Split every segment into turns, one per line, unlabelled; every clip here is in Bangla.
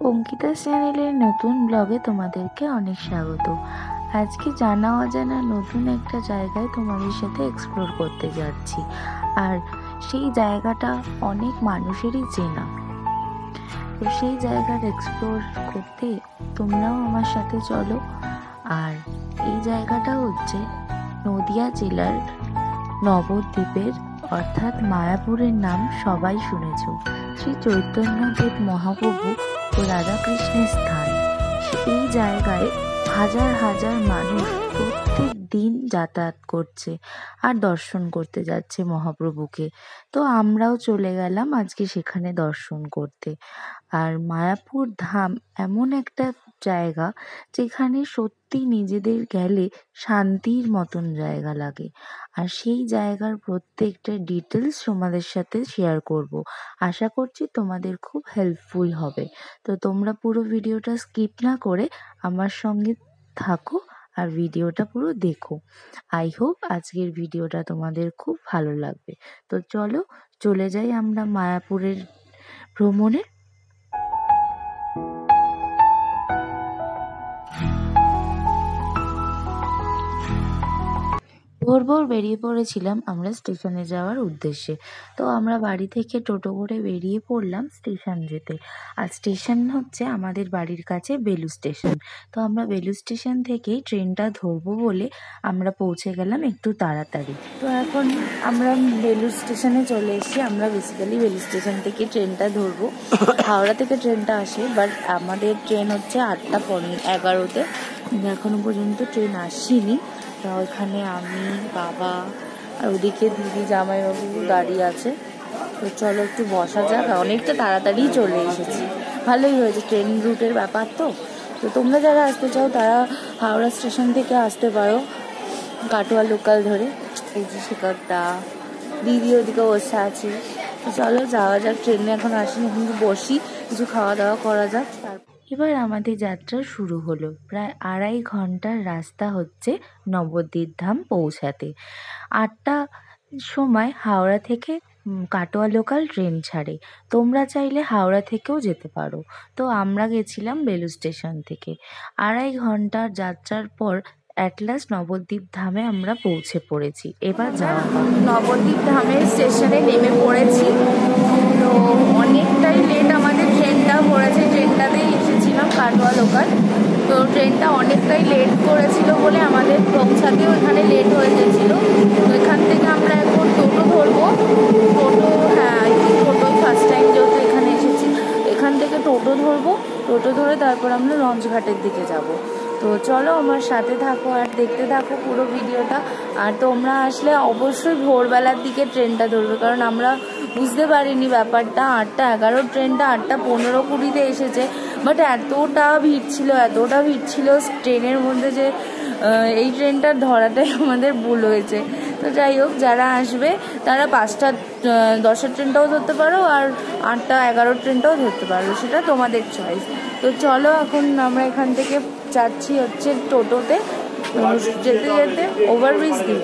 অঙ্কিতা চ্যানেলের নতুন ব্লগে তোমাদেরকে অনেক স্বাগত। আজকে জানা অজানা নতুন একটা জায়গায় তোমাদের সাথে এক্সপ্লোর করতে যাচ্ছি, আর সেই জায়গাটা অনেক মানুষেরই চেনা। তো সেই জায়গার এক্সপ্লোর করতে তোমরাও আমার সাথে চলো। আর এই জায়গাটা হচ্ছে নদিয়া জেলার নবদ্বীপের অর্থাৎ মায়াপুরের নাম সবাই শুনেছ। শ্রী চৈতন্যদেব মহাপ্রভু ও রাধাকৃষ্ণের স্থান। এই জায়গায় হাজার হাজার মানুষ প্রত্যেক দিন যাতায়াত করছে আর দর্শন করতে যাচ্ছে মহাপ্রভুকে। তো আমরাও চলে গেলাম আজকে সেখানে দর্শন করতে। আর মায়াপুর ধাম এমন একটা জায়গা যেখানে সত্যি নিজেদের গেলে শান্তির মতন জায়গা লাগে। আর সেই জায়গার প্রত্যেকটা ডিটেলস তোমাদের সাথে শেয়ার করব। আশা করছি তোমাদের খুব হেল্পফুল হবে। তো তোমরা পুরো ভিডিওটা স্কিপ না করে আমার সঙ্গে থাকো আর ভিডিওটা পুরো দেখো। আই হোপ আজকের ভিডিওটা তোমাদের খুব ভালো লাগবে। তো চলো চলে যাই আমরা মায়াপুরের ভ্রমণে। ভোর ভোর বেরিয়ে পড়েছিলাম আমরা স্টেশনে যাওয়ার উদ্দেশ্যে। তো আমরা বাড়ি থেকে টোটো করে বেরিয়ে পড়লাম স্টেশন যেতে। আর স্টেশন হচ্ছে আমাদের বাড়ির কাছে বেলু স্টেশন। তো আমরা বেলু স্টেশন থেকেই ট্রেনটা ধরবো বলে আমরা পৌঁছে গেলাম একটু তাড়াতাড়ি। তো এখন আমরা বেলু স্টেশনে চলে এসেছি। আমরা বেসিক্যালি বেলু স্টেশন থেকে ট্রেনটা ধরবো। হাওড়া থেকে ট্রেনটা আসে, বাট আমাদের ট্রেন হচ্ছে 8:11-তে। এখনো পর্যন্ত ট্রেন আসেনি। তা ওইখানে আমি, বাবা আর ওদিকে দিদি জামাইবাবু দাঁড়িয়ে আছে। তো চলো একটু বসা যাক। অনেকটা তাড়াতাড়ি চলে এসেছি, ভালোই হয়েছে, ট্রেন রুটের ব্যাপার তো। তো তোমরা যারা আসতে চাও তারা হাওড়া স্টেশন থেকে আসতে পারো কাটোয়া লোকাল ধরে। এই যে শিকারটা দিদি ওদিকে বসে আছে। তো চলো যাওয়া যাক, ট্রেনে এখন আসেনি, কিন্তু বসি, কিছু খাওয়া দাওয়া করা যাক। এবার আমাদের যাত্রা শুরু হলো। প্রায় 2.5 ঘন্টার রাস্তা হচ্ছে নবদ্বীপ ধাম পৌঁছাতে। 8টার সময় হাওড়া থেকে কাটোয়া লোকাল ট্রেন ছাড়ে। তোমরা চাইলে হাওড়া থেকেও যেতে পারো। তো আমরা গেছিলাম বেলু স্টেশন থেকে। 2.5 ঘন্টার যাত্রার পর অ্যাট লাস্ট নবদ্বীপ ধামে আমরা পৌঁছে পড়েছি। এবার যাওয়া হবে। নবদ্বীপ ধামের স্টেশনে নেমে পড়েছি। তো অনেকটাই লেট আমাদের ট্রেনটা পড়েছে। ট্রেনটাতেই এসেছিলাম কাটোয়া লোকাল। তো ট্রেনটা অনেকটাই লেট করেছিল বলে আমাদের পৌঁছাতেও এখানে লেট হয়ে গেছিলো। তো এখান থেকে আমরা এখন টোটো ধরবো। টোটো, হ্যাঁ আই থিঙ্ক টোটোই ফার্স্ট টাইম যেহেতু এখানে এসেছি। এখান থেকে টোটো ধরবো। টোটো ধরে তারপর আমরা লঞ্চঘাটের দিকে যাব। তো চলো আমার সাথে থাকো আর দেখতে থাকো পুরো ভিডিওটা। আর তোমরা আসলে অবশ্যই ভোরবেলার দিকে ট্রেনটা ধরবে, কারণ আমরা বুঝতে পারিনি ব্যাপারটা। 8:11 ট্রেনটা 8:15-20 এসেছে, বাট এতটা ভিড় ছিল ট্রেনের মধ্যে যে এই ট্রেনটা ধরাটাই আমাদের ভুল হয়েছে। তো যাই হোক, যারা আসবে তারা 5:10 ট্রেনটাও ধরতে পারো আর 8:11 ট্রেনটাও ধরতে পারো, সেটা তোমাদের চয়েস। তো চলো এখন আমরা এখান থেকে যাচ্ছি হচ্ছে টোটোতে। যেতে যেতে ওভারব্রিজ দিয়ে,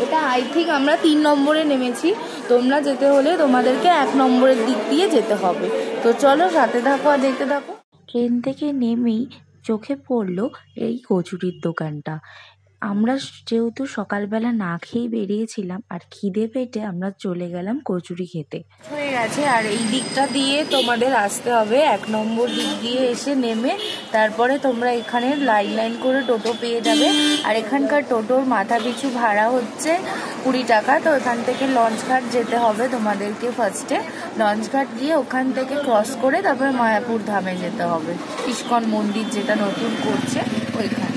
এটা আই থিঙ্ক আমরা 3 নম্বরে নেমেছি। তোমরা যেতে হলে তোমাদেরকে 1 নম্বরের দিক দিয়ে যেতে হবে। তো চলো সাথে থাকো আর দেখতে থাকো। ট্রেন থেকে নেমেই চোখে পড়লো এই কচুরির দোকানটা। আমরা যেহেতু সকালবেলা না খেয়ে বেরিয়েছিলাম আর খিদে পেটে আমরা চলে গেলাম কচুরি খেতে। হয়ে গেছে, আর এই দিকটা দিয়ে তোমাদের আসতে হবে। 1 নম্বর দিক দিয়ে এসে নেমে তারপরে তোমরা এখানে লাইন লাইন করে টোটো পেয়ে যাবে। আর এখানকার টোটোর মাথা পিছু ভাড়া হচ্ছে 20 টাকা। তো এখান থেকে লঞ্চঘাট যেতে হবে তোমাদেরকে। ফার্স্টে লঞ্চঘাট গিয়ে ওখান থেকে ক্রস করে তারপরে মায়াপুর ধামে যেতে হবে, ইস্কন মন্দির যেটা নতুন করছে ওইখানে।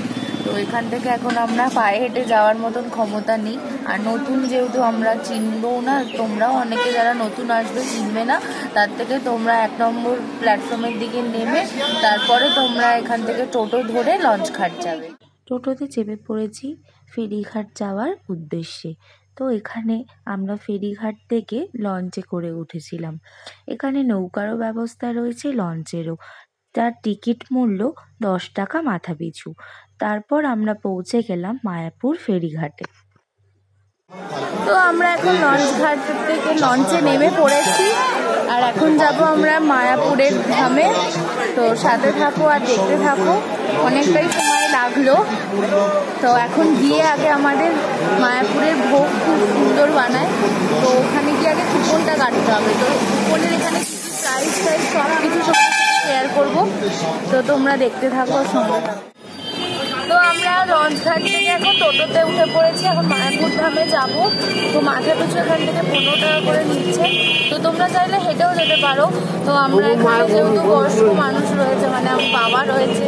তো এখান থেকে এখন আমরা পায়ে হেঁটে যাওয়ার মতন ক্ষমতা নেই। আর নতুন যেহেতু আমরা চিনবও না, তোমরাও অনেকে যারা নতুন আসবে চিনবে না, তার থেকে তোমরা 1 নম্বর প্ল্যাটফর্মের দিকে নেমে তারপরে তোমরা এখান থেকে টোটো ধরে লঞ্চঘাট যাবে। টোটোতে চেপে পড়েছি ফেরিঘাট যাওয়ার উদ্দেশ্যে। তো এখানে আমরা ফেরিঘাট থেকে লঞ্চে করে উঠেছিলাম। এখানে নৌকারও ব্যবস্থা রয়েছে, লঞ্চেরও, যার টিকিট মূল্য 10 টাকা মাথা পিছু। তারপর আমরা পৌঁছে গেলাম মায়াপুর ফেরিঘাটে। তো আমরা এখন লঞ্চ ঘাট থেকে লঞ্চে নেমে পড়েছি, আর এখন যাব আমরা মায়াপুরের ধামে। তো সাথে থাকো আর দেখতে থাকো, অনেকটাই সময় লাগলো। তো এখন গিয়ে আগে আমাদের মায়াপুরের ভোগ খুব সুন্দর বানায়, তো ওখানে গিয়ে আগে কুপনটা কাটতে হবে। তো কুপনের এখানে প্রাইস সব কিছু শেয়ার করবো, তো তোমরা দেখতে থাকো, সঙ্গে থাকো। তো আমরা লঞ্চ ঘাট থেকে এখন টোটোতে উঠে পড়েছি, এখন মায়াপুর ধামে যাব। তো মাথা পিছু এখান থেকে 15 টাকা করে নিচ্ছে, তো তোমরা চাইলে হেঁটেও যেতে পারো। তো আমরা এখানে যেহেতু বয়স্ক মানুষ রয়েছে, মানে আমার বাবা রয়েছে,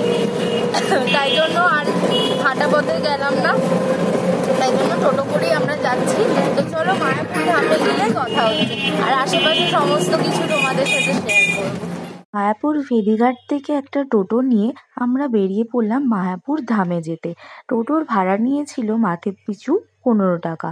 তাই জন্য আর হাঁটা পথে গেলাম না, তাই জন্য টোটো করেই আমরা যাচ্ছি। তো চলো মায়াপুর ধামে গিয়ে কথা হচ্ছে, আর আশেপাশে সমস্ত কিছু তোমাদের সাথে শেয়ার করবো। মায়াপুর ফেরিঘাট থেকে একটা টোটো নিয়ে আমরা বেরিয়ে পড়লাম মায়াপুর ধামে যেতে। টোটোর ভাড়া নিয়েছিল মাথা পিছু 15 টাকা।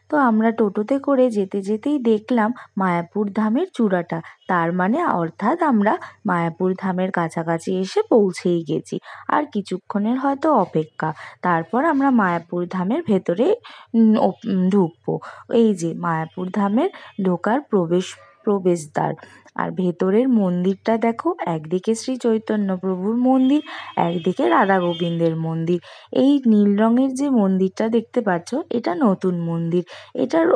তো আমরা টোটোতে করে যেতে যেতেই দেখলাম মায়াপুর ধামের চূড়াটা, তার মানে অর্থাৎ আমরা মায়াপুর ধামের কাছাকাছি এসে পৌঁছেই গেছি, আর কিছুক্ষণের হয়তো অপেক্ষা, তারপর আমরা মায়াপুর ধামের ভেতরে ঢুকবো। এই যে মায়াপুর ধামের ঢোকার প্রবেশদ্বার, আর ভেতরের মন্দিরটা দেখো, একদিকে শ্রী চৈতন্য প্রভুর মন্দির, একদিকে রাধা গোবিন্দের মন্দির। এই নীল রঙের যে মন্দিরটা দেখতে পাচ্ছ, এটা নতুন মন্দির, এটার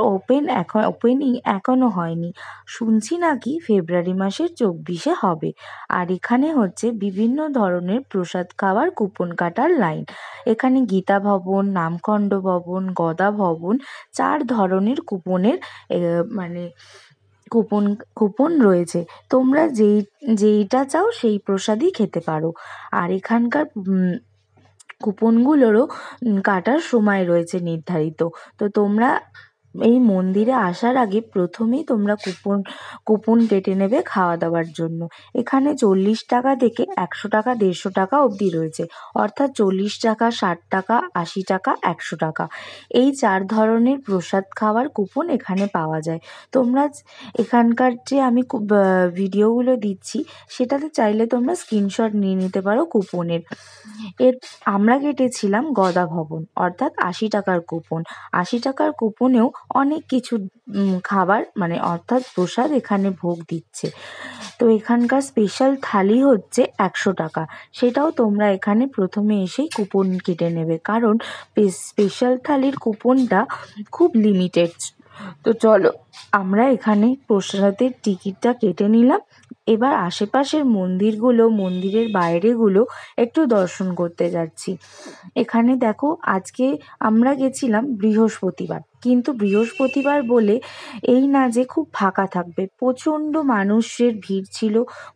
ওপেনিং এখনো হয়নি, শুনছি নাকি ফেব্রুয়ারি মাসের 24-এ হবে। আর এখানে হচ্ছে বিভিন্ন ধরনের প্রসাদ খাওয়ার কুপন কাটার লাইন। এখানে গীতা ভবন, নামখণ্ড ভবন, গদা ভবন, 4 ধরনের কুপনের মানে কুপন রয়েছে, তোমরা যেইটা চাও সেই প্রসাদই খেতে পারো। আর এখানকার কুপনগুলোরও কাটার সময় রয়েছে নির্ধারিত। তো তোমরা এই মন্দিরে আসার আগে প্রথমেই তোমরা কুপন কেটে নেবে খাওয়া দাওয়ার জন্য। এখানে 40 টাকা থেকে 100 টাকা, 150 টাকা অবধি রয়েছে, অর্থাৎ 40 টাকা, 60 টাকা, 80 টাকা, 100 টাকা, এই 4 ধরনের প্রসাদ খাওয়ার কুপন এখানে পাওয়া যায়। তোমরা এখানকার যে আমি ভিডিওগুলো দিচ্ছি, সেটাতে চাইলে তোমরা স্ক্রিনশট নিয়ে নিতে পারো কুপনের। আমরা কেটেছিলাম গদা ভবন, অর্থাৎ 80 টাকার কুপন। 80 টাকার কুপনেও অনেক কিছু খাবার মানে অর্থাৎ প্রসাদ এখানে ভোগ দিচ্ছে। তো এখানকার স্পেশাল থালি হচ্ছে 100 টাকা, সেটাও তোমরা এখানে প্রথমে এসেই কুপন কেটে নেবে, কারণ স্পেশাল থালির কুপনটা খুব লিমিটেড। তো চলো আমরা এখানে প্রসাদের টিকিটটা কেটে নিলাম। এবার আশেপাশের মন্দিরের বাইরেগুলো একটু দর্শন করতে যাচ্ছি। এখানে দেখো, আজকে আমরা গেছিলাম বৃহস্পতিবার, কিন্তু বৃহস্পতিবার বলে এই না যে খুব ফাঁকা থাকবে, প্রচণ্ড মানুষের ভিড় ছিল।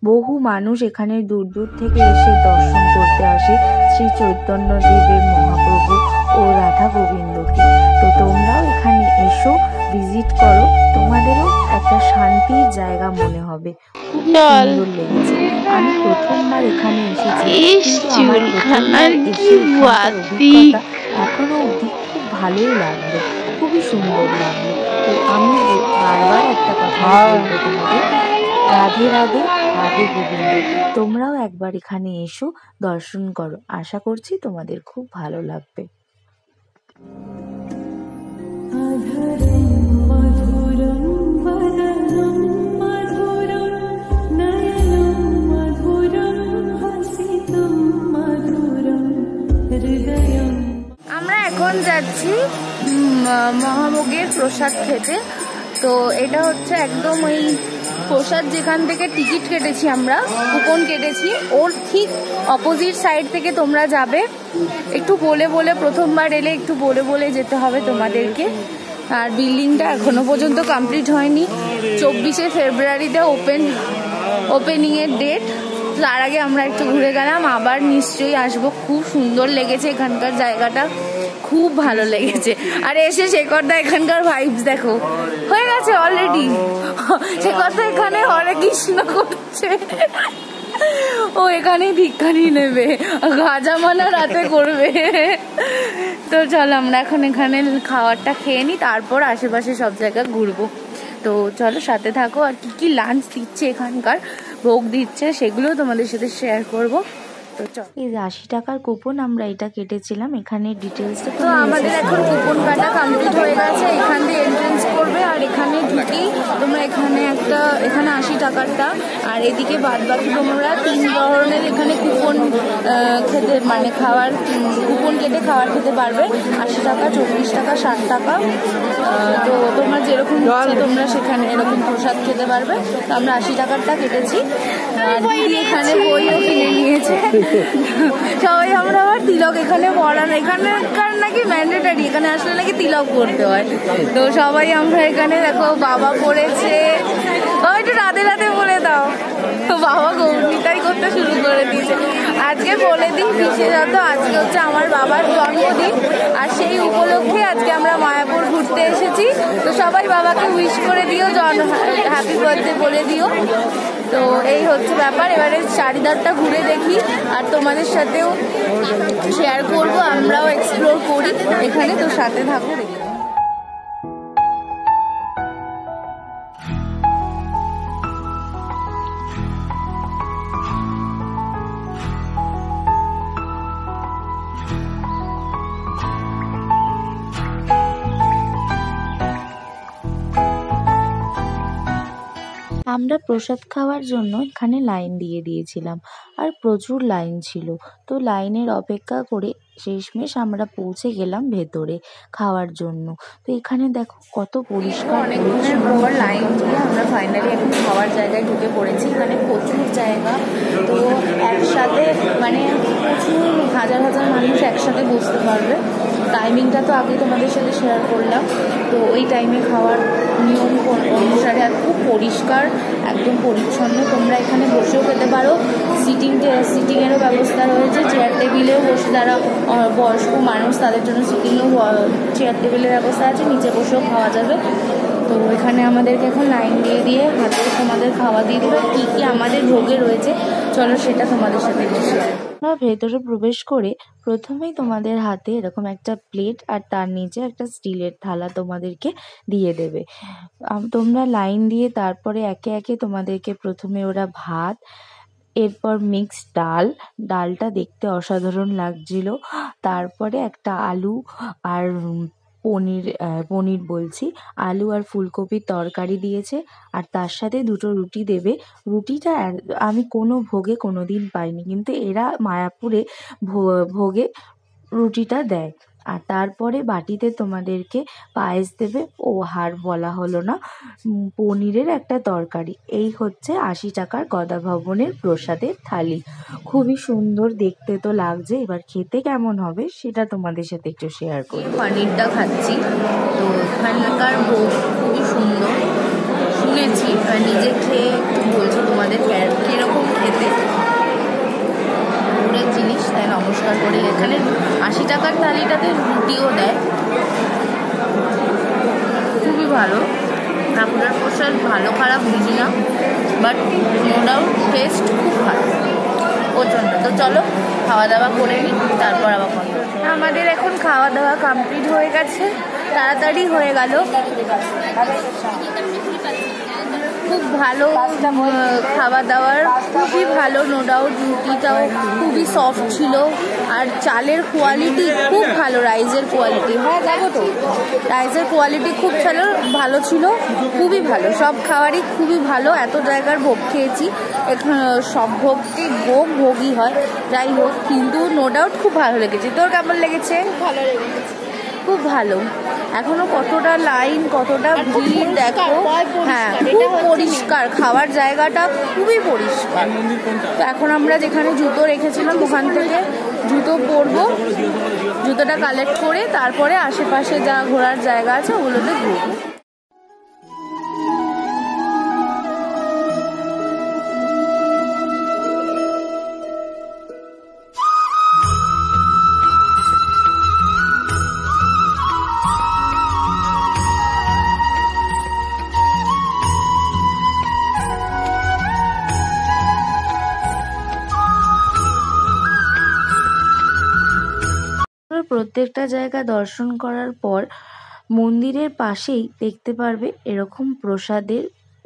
বহু মানুষ এখানে দূর দূর থেকে এসে দর্শন করতে আসে শ্রী চৈতন্য দেবের মহাপ্রভু ও রাধা গোবিন্দকে। তো তোমরাও এখানে এসো, ভিজিট করো, তোমাদেরও একটা শান্তির জায়গা মনে হবে, খুব সুন্দর লেগেছে। আমি প্রথমবার এখানে এসেছি, কিন্তু আমার প্রথমবার এসে এখানকার অভিজ্ঞতা এখনো অবধি খুব ভালোই লাগলো, খুবই সুন্দর লাগলো। তো আমি বারবার একটা কথা বলবো তোমাদের, রাধে রাধে, রাধে গোবিন্দ। তোমরাও একবার এখানে এসো, দর্শন করো, আশা করছি তোমাদের খুব ভালো লাগবে। আমরা এখন যাচ্ছি মহাভোগের প্রসাদ খেতে। তো এটা হচ্ছে একদম ওই প্রসাদ যেখান থেকে টিকিট কেটেছি, আমরা কুপন কেটেছি, ওর ঠিক অপোজিট সাইড থেকে তোমরা যাবে। একটু বলে প্রথমবার এলে একটু বলে যেতে হবে তোমাদেরকে। আর বিল্ডিংটা এখনো পর্যন্ত কমপ্লিট হয়নি, 24শে ফেব্রুয়ারিতে ওপেনিংয়ের ডেট। তার আগে আমরা একটু ঘুরে গেলাম, আবার নিশ্চয়ই আসবো। খুব সুন্দর লেগেছে এখানকার জায়গাটা, খুব ভালো লেগেছে। আর এসে শেখরদা এখানকার ভাইবস দেখো, হয়ে গেছে অলরেডি। শেখরদা এখানে হরে কৃষ্ণ করছে, ও এখানেই ভিক্ষারি নেবে, গাজা মানা রাতে করবে। তো চলো আমরা এখন এখানে খাবারটা খেয়ে নিই, তারপর আশেপাশে সব জায়গা ঘুরবো। তো চলো সাথে থাকো, আর কি লাঞ্চ দিচ্ছে এখানকার, ভোগ দিচ্ছে, সেগুলোও তোমাদের সাথে শেয়ার করব।
তো চল।
এই যে 80 টাকার কুপন, আমরা এটা কেটেছিলাম। এখানে ডিটেলসটা
তো আমাদের এখন কুপন কাটা কমপ্লিট হয়ে গেছে। এখান দিয়ে এন্ট্রেন্স করবে আর এখানে ঢুকি তোমরা এখানে 80 টাকারটা, আর এদিকে বাদ বাকি তোমরা 3 ধরনের এখানে কুপন খেতে মানে খাওয়ার কুপন কেটে খাবার খেতে পারবে। 80 টাকা, 40 টাকা, 60 টাকা। তো তোমরা যেরকম ইচ্ছে তোমরা সেখানে এরকম প্রসাদ খেতে পারবে। তো আমরা 80 টাকারটা কেটেছি। এখানে বইও কিনে নিয়েছে সবাই। আমরা আবার তিলক এখানে পড়ানো, এখানকার নাকি ম্যান্ডেটারি, এখানে আসলে নাকি তিলক করতে হয়। তো সবাই আমরা এখানে দেখো বাবা পড়েছে। একটু রাধে রাধে বলে দাও। তো বাবা গৌরীটাই করতে শুরু করে দিয়েছে। আজকে বলে দিই বিশেষত আজকে হচ্ছে আমার বাবার জন্মদিন, আর সেই উপলক্ষে আজকে আমরা মায়াপুর ঘুরতে এসেছি। তো সবাই বাবাকে উইশ করে দিও, হ্যাপি বার্থডে বলে দিও। তো এই হচ্ছে ব্যাপার। এবারে চারিধারটা ঘুরে দেখি আর তোমাদের সাথেও শেয়ার করবো, আমরাও এক্সপ্লোর করি এখানে। তো সাথে থাকো, দেখি।
আমরা প্রসাদ খাওয়ার জন্য এখানে লাইন দিয়ে দিয়েছিলাম, আর প্রচুর লাইন ছিল। তো লাইনের অপেক্ষা করে শেষমেশ আমরা পৌঁছে গেলাম ভেতরে খাওয়ার জন্য। তো এখানে দেখো কত পরিষ্কার।
অনেকক্ষণের পর লাইন দিয়ে আমরা ফাইনালি এখন খাওয়ার জায়গায় ঢুকে পড়েছি। এখানে প্রচুর জায়গা, তো একসাথে মানে প্রচুর হাজার হাজার মানুষ একসাথে বসতে পারবে। টাইমিংটা তো আগে তোমাদের সাথে শেয়ার করলাম। তো ওই টাইমে খাওয়ার নিয়ম অনুসারে আর খুব পরিষ্কার, একদম পরিচ্ছন্ন। তোমরা এখানে বসেও খেতে পারো, সিটিংয়েরও ব্যবস্থা রয়েছে। চেয়ার টেবিলেও বসে, যারা বয়স্ক মানুষ তাদের জন্য সিটিংও চেয়ার টেবিলের ব্যবস্থা আছে, নিচে বসেও খাওয়া যাবে। তো এখানে আমাদেরকে এখন লাইন দিয়ে দিয়ে হাতে তোমাদের খাওয়া দিয়ে দেবে। কী কী আমাদের ভোগে রয়েছে চলো সেটা তোমাদের সাথে শেয়ার।
আমরা ভেতরে প্রবেশ করে প্রথমেই তোমাদের হাতে এরকম একটা প্লেট আর তার নিচে একটা স্টিলের থালা তোমাদেরকে দিয়ে দেবে। তোমরা লাইন দিয়ে তারপরে একে একে তোমাদেরকে প্রথমে ওরা ভাত, এরপর মিক্সড ডালটা দেখতে অসাধারণ লাগছিল। তারপরে একটা আলু আর পনির বলছি, আলু আর ফুলকপির তরকারি দিয়েছে, আর তার সাথে 2টো রুটি দেবে। রুটিটা আমি কোনো ভোগে কোনো দিন পাইনি, কিন্তু এরা মায়াপুরে ভোগে রুটিটা দেয়। আর তারপরে বাটিতে তোমাদেরকে পায়েস দেবে, ও হার বলা হলো না, পনিরের একটা তরকারি। এই হচ্ছে 80 টাকার গদা ভবনের প্রসাদের থালি। খুবই সুন্দর দেখতে তো লাগছে, এবার খেতে কেমন হবে সেটা তোমাদের সাথে একটু শেয়ার করি।
পনিরটা খাচ্ছি, তো এখানকার ভোগ খুবই সুন্দর শুনেছি, আর নিজে খেয়ে একটু বলছি তোমাদের কীরকম খেতে। পুরের জিনিস, তাই নমস্কার করি। এখানে 80 টাকার থালিটাতে রুটিও দেয়, খুবই ভালো। ঠাকুরের প্রসাদ ভালো খারাপ বুঝি না, বাট নো ডাউট টেস্ট খুব ভালো, প্রচণ্ড। তো চলো খাওয়া দাওয়া করে নিই, তারপর আবার কথা। আমাদের এখন খাওয়া দাওয়া কমপ্লিট হয়ে গেছে, তাড়াতাড়ি হয়ে গেল। খুব ভালো খাওয়া দাওয়ার, খুবই ভালো, নো ডাউট। রুটিটাও খুবই সফট ছিল, আর চালের কোয়ালিটি খুব ভালো, রাইসের কোয়ালিটি। হ্যাঁ দেখো তো, রাইসের কোয়ালিটি খুব ভালো ছিল, খুবই ভালো। সব খাবারই খুবই ভালো। এত জায়গার ভোগ খেয়েছি, এখানে সব ভোগই হয়, যাই হোক, কিন্তু নো ডাউট খুব ভালো লেগেছে। তোর কেমন লেগেছে? ভালো লেগেছে, খুব ভালো। এখনো কতটা লাইন, কতটা ভিড় দেখো। হ্যাঁ, খুব পরিষ্কার, খাওয়ার জায়গাটা খুবই পরিষ্কার। তো এখন আমরা যেখানে জুতো রেখেছিলাম ওখান থেকে জুতো পরবো, জুতোটা কালেক্ট করে তারপরে আশেপাশে যা ঘোরার জায়গা আছে ওগুলোতে ঘুরবো।
প্রত্যেকটা জায়গা দর্শন করার পর মন্দিরের পাশেই দেখতে পারবে এরকম প্রসাদের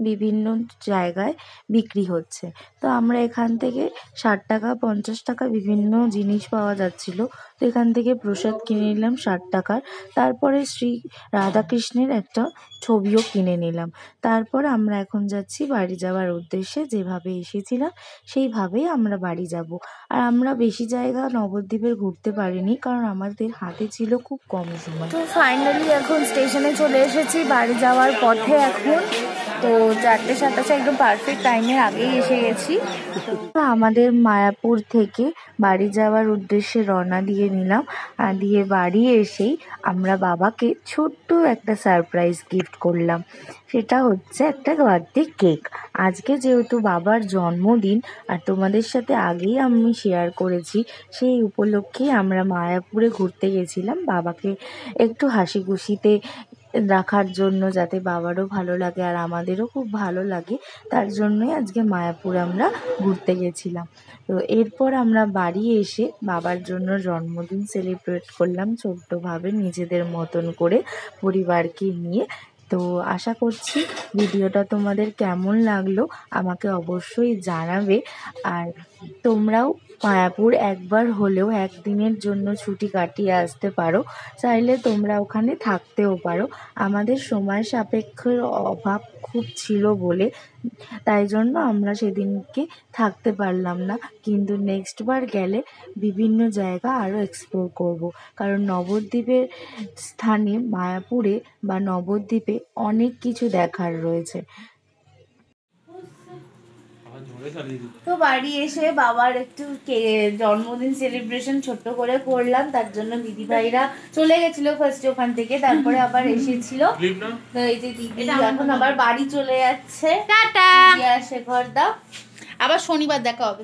বিভিন্ন জায়গায় বিক্রি হচ্ছে। তো আমরা এখান থেকে 60 টাকা 50 টাকা বিভিন্ন জিনিস পাওয়া যাচ্ছিল। তো এখান থেকে প্রসাদ কিনে নিলাম 60 টাকার। তারপরে শ্রী রাধাকৃষ্ণের একটা ছবিও কিনে নিলাম। তারপর আমরা এখন যাচ্ছি বাড়ি যাওয়ার উদ্দেশ্যে। যেভাবে এসেছিলাম সেইভাবেই আমরা বাড়ি যাব। আর আমরা বেশি জায়গা নবদ্বীপের ঘুরতে পারিনি, কারণ আমাদের হাতে ছিল খুব কম সময়।
তো ফাইনালি এখন স্টেশনে চলে এসেছি বাড়ি যাওয়ার পথে এখন। তো 4:27 একদম পারফেক্ট টাইমের আগেই এসে গেছি।
আমাদের মায়াপুর থেকে বাড়ি যাওয়ার উদ্দেশ্যে রওনা দিয়ে নিলাম। আর দিয়ে বাড়ি এসেই আমরা বাবাকে ছোট্ট একটা সারপ্রাইজ গিফট করলাম। সেটা হচ্ছে একটা বার্থডে কেক। আজকে যেহেতু বাবার জন্মদিন, আর তোমাদের সাথে আগেই আমি শেয়ার করেছি, সেই উপলক্ষেই আমরা মায়াপুরে ঘুরতে গেছিলাম বাবাকে একটু হাসি খুশিতে রাখার জন্য, যাতে বাবারও ভালো লাগে আর আমাদেরও খুব ভালো লাগে। তার জন্যই আজকে মায়াপুর আমরা ঘুরতে গেছিলাম। তো এরপর আমরা বাড়ি এসে বাবার জন্য জন্মদিন সেলিব্রেট করলাম ছোট্টভাবে, নিজেদের মতন করে পরিবারকে নিয়ে। তো আশা করছি ভিডিওটা তোমাদের কেমন লাগলো আমাকে অবশ্যই জানাবে। আর তোমরাও মায়াপুর একবার হলেও একদিনের জন্য ছুটি কাটিয়ে আসতে পারো। চাইলে তোমরা ওখানে থাকতেও পারো। আমাদের সময় সাপেক্ষের অভাব খুব ছিল বলে তাই জন্য আমরা সেদিনকে থাকতে পারলাম না, কিন্তু নেক্সট বার গেলে বিভিন্ন জায়গা আরও এক্সপ্লোর করব। কারণ নবদ্বীপের স্থানে মায়াপুরে বা নবদ্বীপে অনেক কিছু দেখার রয়েছে।
তো বাড়ি এসে বাবার একটু জন্মদিন সেলিব্রেশন ছোট্ট করে করলাম। তার জন্য দিদি ভাইরা চলে গেছিল ফার্স্টে ওখান থেকে, তারপরে আবার এসেছিল। তো এই যে দিদি এখন আবার বাড়ি চলে যাচ্ছে। টাটা শেখর দা, আবার শনিবার দেখা হবে।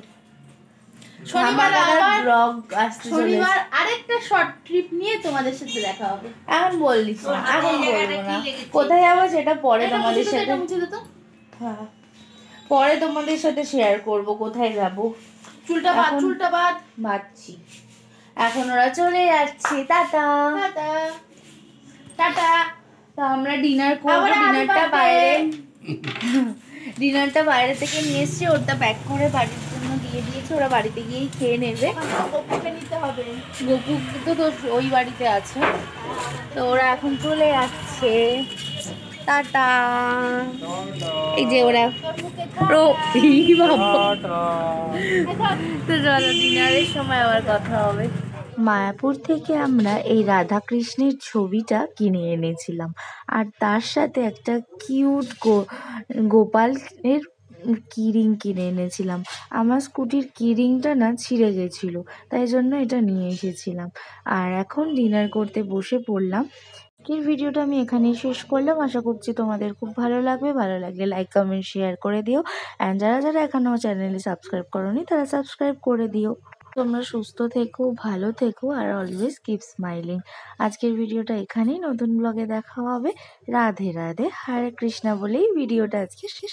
শনিবার আবার ব্লগ আসছে, শনিবার আরেকটা শর্ট ট্রিপ নিয়ে তোমাদের সাথে দেখা হবে। এখন বললিস না, এখন বলবো না। কোথায় যাবো সেটা পরে তোমাদের সাথে, হ্যাঁ পরে তোমাদের সাথে শেয়ার করব কোথায় যাব। চুলটা বাদ বাঁধছি। এখন ওরা চলে যাচ্ছে। Tata tata tata. তো আমরা ডিনার করবো। ডিনারটা বাইরে থেকে নিয়ে এসছি, ওটা প্যাক করে বাড়ির জন্য দিয়ে দিয়েছে। ওরা বাড়িতে গিয়েই খেয়ে নেবে। গপুকে নিতে হবে, গপু তো ওই বাড়িতে আছে। তো ওরা এখন চলে যাচ্ছে। টাটা। এই যে ওরা তো চলো ডিনারের সময় আবার কথা হবে।
মায়াপুর থেকে আমরা এই রাধাকৃষ্ণের ছবিটা কিনে এনেছিলাম, আর তার সাথে একটা কিউট গোপালের কিরিং কিনে এনেছিলাম। আমার স্কুটির কিরিংটা না ছিঁড়ে গেছিলো, তাই জন্য এটা নিয়ে এসেছিলাম। আর এখন ডিনার করতে বসে পড়লাম। আজকের ভিডিওটা আমি এখানেই শেষ করলাম। আশা করছি তোমাদের খুব ভালো লাগবে। ভালো লাগলে লাইক কমেন্ট শেয়ার করে দিও। অ্যান্ড যারা যারা এখনও চ্যানেলে সাবস্ক্রাইব করোনি তারা সাবস্ক্রাইব করে দিও। তোমরা সুস্থ থেকো, ভালো থেকো, আর অলওয়েজ কিপ স্মাইলিং। আজকের ভিডিওটা এখানেই, নতুন ব্লগে দেখা হবে। রাধে রাধে, হরে কৃষ্ণা বলেই ভিডিওটা আজকে শেষ।